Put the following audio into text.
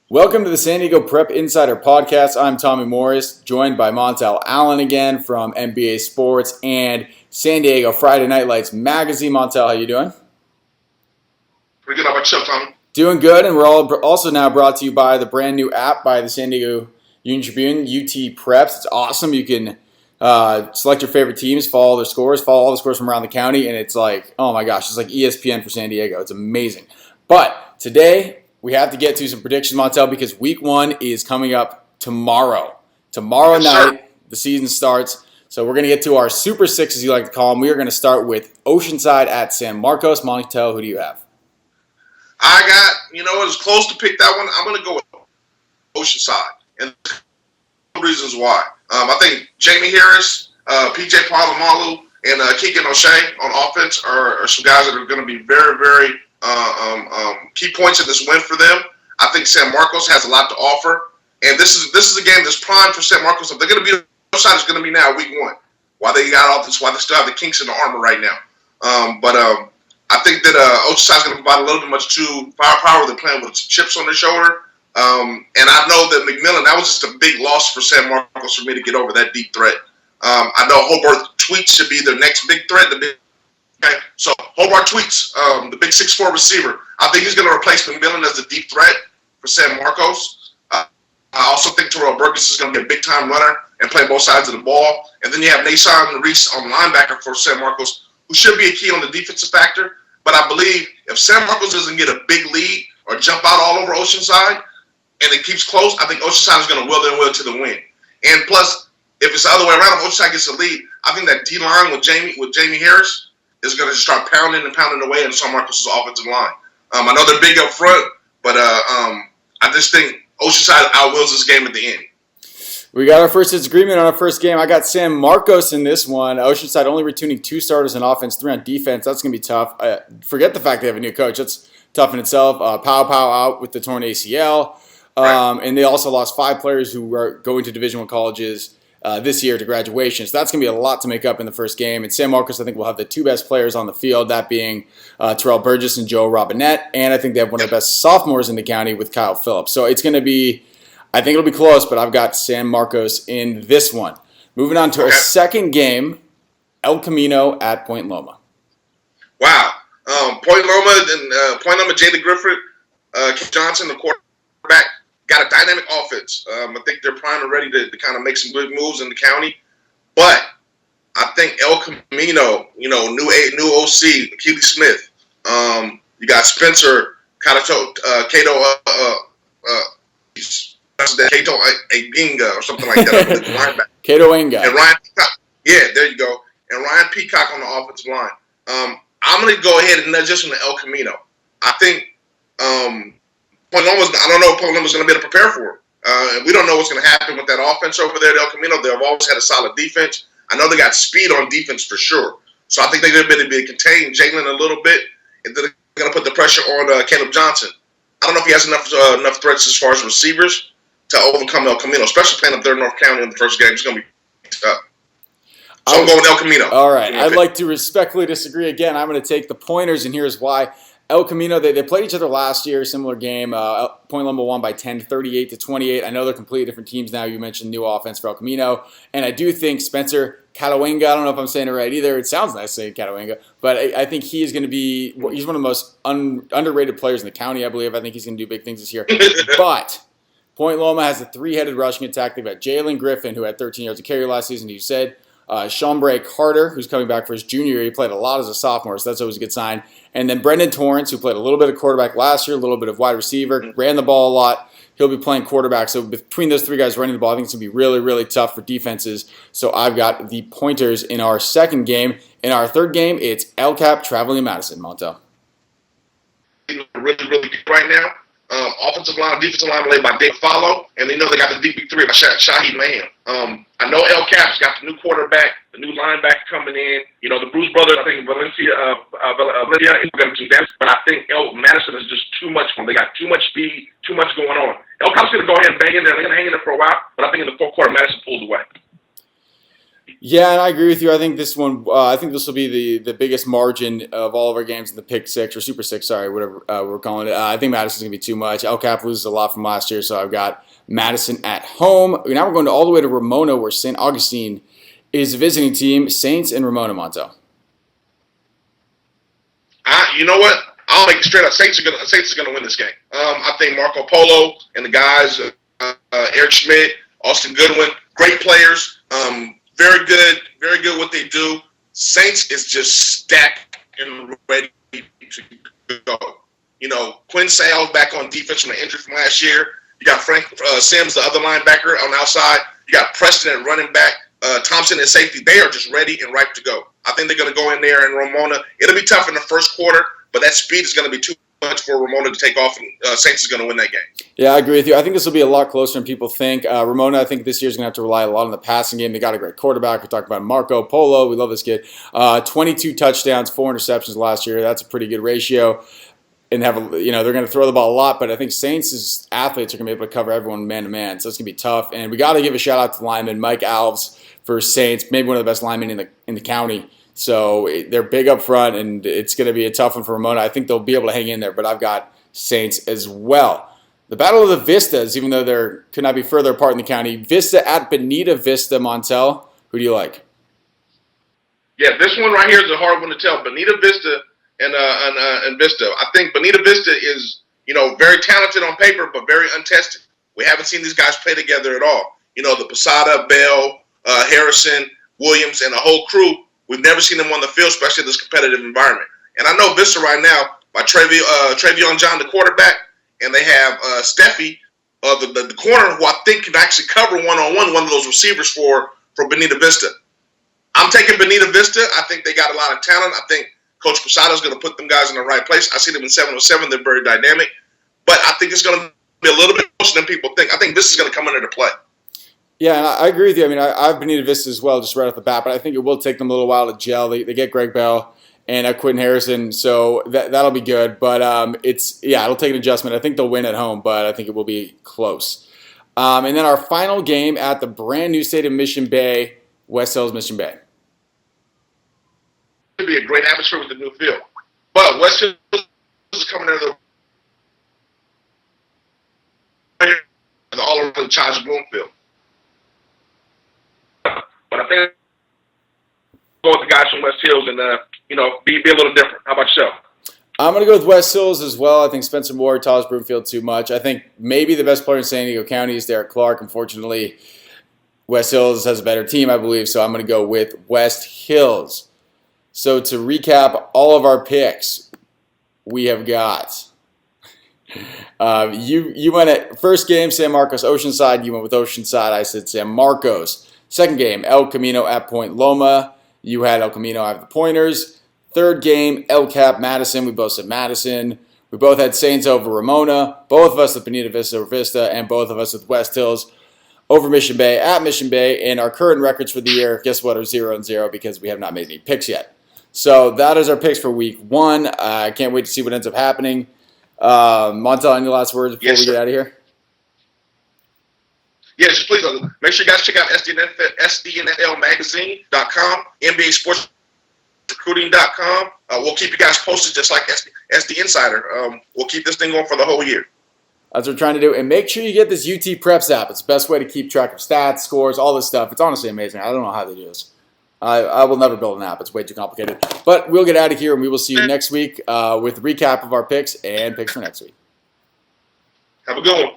Welcome to the San Diego Prep Insider Podcast. I'm Tommy Morris, joined by Montell Allen again from NBA Sports and San Diego Friday Night Lights magazine. Montell, how you doing? Pretty good. How about yourself, Tommy? Doing good, and we're all also now brought to you by the brand new app by the San Diego Union Tribune, UT Preps. It's awesome. You can select your favorite teams, follow their scores, follow all the scores from around the county, and it's like, oh my gosh, it's like ESPN for San Diego. It's amazing. But today, we have to get to some predictions, Montell, because week one is coming up tomorrow. Tomorrow night, the season starts. So we're going to get to our Super Six, as you like to call them. We are going to start with Oceanside at San Marcos. Montell, who do you have? It was close to pick that one. I'm going to go with Oceanside. And reasons why. I think Jamie Harris, PJ Polamalu, and Keegan O'Shea on offense are some guys that are going to be very, very key points in this win for them. I think San Marcos has a lot to offer, and this is a game that's primed for San Marcos. If they're going to be, Oceanside is going to be now week one. Why they still have the kinks in the armor right now. I think that Oceanside is going to provide a little bit much too firepower. They're playing with chips on their shoulder, and I know that McMillan, that was just a big loss for San Marcos for me to get over that deep threat. I know Hobart Tweets should be their next big threat. Okay, so Hobart Tweets, the big 6'4" receiver. I think he's going to replace McMillan as the deep threat for San Marcos. I also think Terrell Burgess is going to be a big-time runner and play both sides of the ball. And then you have Nason Reese on linebacker for San Marcos, who should be a key on the defensive factor. But I believe if San Marcos doesn't get a big lead or jump out all over Oceanside and it keeps close, I think Oceanside is going to will their will to the win. And plus, if it's the other way around, if Oceanside gets a lead, I think that D-line with Jamie Harris is going to just start pounding away in San Marcos' offensive line. I know they're big up front, but I just think Oceanside outwills this game at the end. We got our first disagreement on our first game. I got San Marcos in this one. Oceanside only returning 2 starters on offense, 3 on defense. That's going to be tough. Forget the fact they have a new coach. That's tough in itself. Pow out with the torn ACL. And they also lost 5 players who are going to Division I colleges this year to graduation. So that's going to be a lot to make up in the first game. And San Marcos, I think, will have the 2 best players on the field, that being Terrell Burgess and Joe Robinette. And I think they have one of the best sophomores in the county with Kyle Phillips. So it's going to be, I think it'll be close, but I've got San Marcos in this one. Moving on to our second game, El Camino at Point Loma. Wow. Point Loma, Jada Griffith, Keith Johnson, the quarterback, got a dynamic offense. I think they're primed and ready to kind of make some good moves in the county. But I think El Camino, new OC, Keely Smith. You got Spencer, Cato Aginga or something like that. Cato Enga. And Ryan Peacock. Yeah, there you go. And Ryan Peacock on the offensive line. I'm going to go ahead and nudge this from the El Camino. I think Point Loma's, I don't know if Point Loma's going to be able to prepare for it. We don't know what's going to happen with that offense over there at El Camino. They've always had a solid defense. I know they got speed on defense for sure. So I think they're going to be able to contain Jalen a little bit, and then they're going to put the pressure on Caleb Johnson. I don't know if he has enough threats as far as receivers to overcome El Camino, especially playing up there in North County in the first game. It's going to be tough. So I'm going with El Camino. All right. I'd like to respectfully disagree again. I'm going to take the Pointers, and here's why. El Camino, they played each other last year, similar game. Point Loma won by 10, 38-28. I know they're completely different teams now. You mentioned new offense for El Camino. And I do think Spencer Catawenga, I don't know if I'm saying it right either. It sounds nice saying Catawenga. But I think he is going to be, he's one of the most underrated players in the county, I believe. I think he's going to do big things this year. But Point Loma has a 3-headed rushing attack. They've got Jalen Griffin, who had 13 yards of carry last season, you said. Shambray Carter, who's coming back for his junior year. He played a lot as a sophomore, so that's always a good sign. And then Brendan Torrance, who played a little bit of quarterback last year, a little bit of wide receiver, ran the ball a lot. He'll be playing quarterback. So between those 3 guys running the ball, I think it's going to be really, really tough for defenses. So I've got the Pointers in our second game. In our third game, it's El Cap traveling to Madison. Montell. Really, really good right now. Offensive line, defensive line led by Dave Follow, and they know they got the DB3 by Shaheed Mayhem. I know El Cap's got the new quarterback, the new linebacker coming in. The Bruce brothers, I think Valencia is going to do that, but I think Madison is just too much for them. They got too much speed, too much going on. El Cap's going to go ahead and bang in there. They're going to hang in there for a while, but I think in the fourth quarter, Madison pulls away. Yeah, and I agree with you. I think this one. I think this will be the biggest margin of all of our games in the pick six or super six. Sorry, whatever we're calling it. I think Madison's gonna be too much. El Cap loses a lot from last year, so I've got Madison at home. Now we're going all the way to Ramona, where St. Augustine is a visiting team. Saints and Ramona, Montell. You know what? I'll make it straight up. Saints are gonna win this game. I think Marco Polo and the guys, Eric Schmidt, Austin Goodwin, great players. Very good what they do. Saints is just stacked and ready to go. You know, Quinn Sales back on defense from the injury from last year. You got Frank Sims, the other linebacker on the outside. You got Preston at running back. Thompson at safety. They are just ready and ripe to go. I think they're going to go in there and Ramona. It'll be tough in the first quarter, but that speed is going to be too much for Ramona to take off, and Saints is going to win that game. Yeah, I agree with you. I think this will be a lot closer than people think. Ramona, I think this year is going to have to rely a lot on the passing game. They got a great quarterback. We talked about Marco Polo. We love this kid. 22 touchdowns, 4 interceptions last year. That's a pretty good ratio. And they're going to throw the ball a lot, but I think Saints' athletes are going to be able to cover everyone man to man, so it's going to be tough. And we got to give a shout out to the lineman Mike Alves for Saints, maybe one of the best linemen in the county. So they're big up front, and it's going to be a tough one for Ramona. I think they'll be able to hang in there, but I've got Saints as well. The Battle of the Vistas, even though they could not be further apart in the county. Vista at Bonita Vista, Montell. Who do you like? Yeah, this one right here is a hard one to tell. Bonita Vista and Vista. I think Bonita Vista is, very talented on paper, but very untested. We haven't seen these guys play together at all. The Posada, Bell, Harrison, Williams, and the whole crew. We've never seen them on the field, especially in this competitive environment. And I know Vista right now, by Travion John, the quarterback, and they have Steffi, the corner, who I think can actually cover one-on-one one of those receivers for Bonita Vista. I'm taking Bonita Vista. I think they got a lot of talent. I think Coach Posada is going to put them guys in the right place. I see them in 707. They're very dynamic. But I think it's going to be a little bit closer than people think. I think Vista is going to come into play. Yeah, and I agree with you. I mean, I've Bonita Vista as well, just right off the bat, but I think it will take them a little while to gel. They get Greg Bell and Quentin Harrison, so that'll be good. But it'll take an adjustment. I think they'll win at home, but I think it will be close. And then our final game at the brand new state of Mission Bay, West Hills, Mission Bay. It'll be a great atmosphere with the new field. But West Hills is coming out of the all around the Charles Bloomfield. But I think go with the guys from West Hills and be a little different. How about yourself? I'm going to go with West Hills as well. I think Spencer Moore, Taj Broomfield too much. I think maybe the best player in San Diego County is Derek Clark. Unfortunately, West Hills has a better team, I believe, so I'm going to go with West Hills. So to recap all of our picks, we have got you went at first game San Marcos Oceanside. You went with Oceanside. I said San Marcos. Second game, El Camino at Point Loma. You had El Camino. I have the Pointers. Third game, El Cap Madison. We both said Madison. We both had Saints over Ramona. Both of us with Bonita Vista over Vista. And both of us with West Hills over Mission Bay at Mission Bay. And our current records for the year, guess what, are 0-0 because we have not made any picks yet. So that is our picks for week 1. I can't wait to see what ends up happening. Montell, any last words before we get out of here? Yes, please. Make sure you guys check out SDNFLmagazine.com, NBASportsRecruiting.com. We'll keep you guys posted just like SD Insider. We'll keep this thing going for the whole year. That's what we're trying to do. And make sure you get this UT Preps app. It's the best way to keep track of stats, scores, all this stuff. It's honestly amazing. I don't know how they do this. I will never build an app. It's way too complicated. But we'll get out of here, and we will see you next week with a recap of our picks and picks for next week. Have a good one.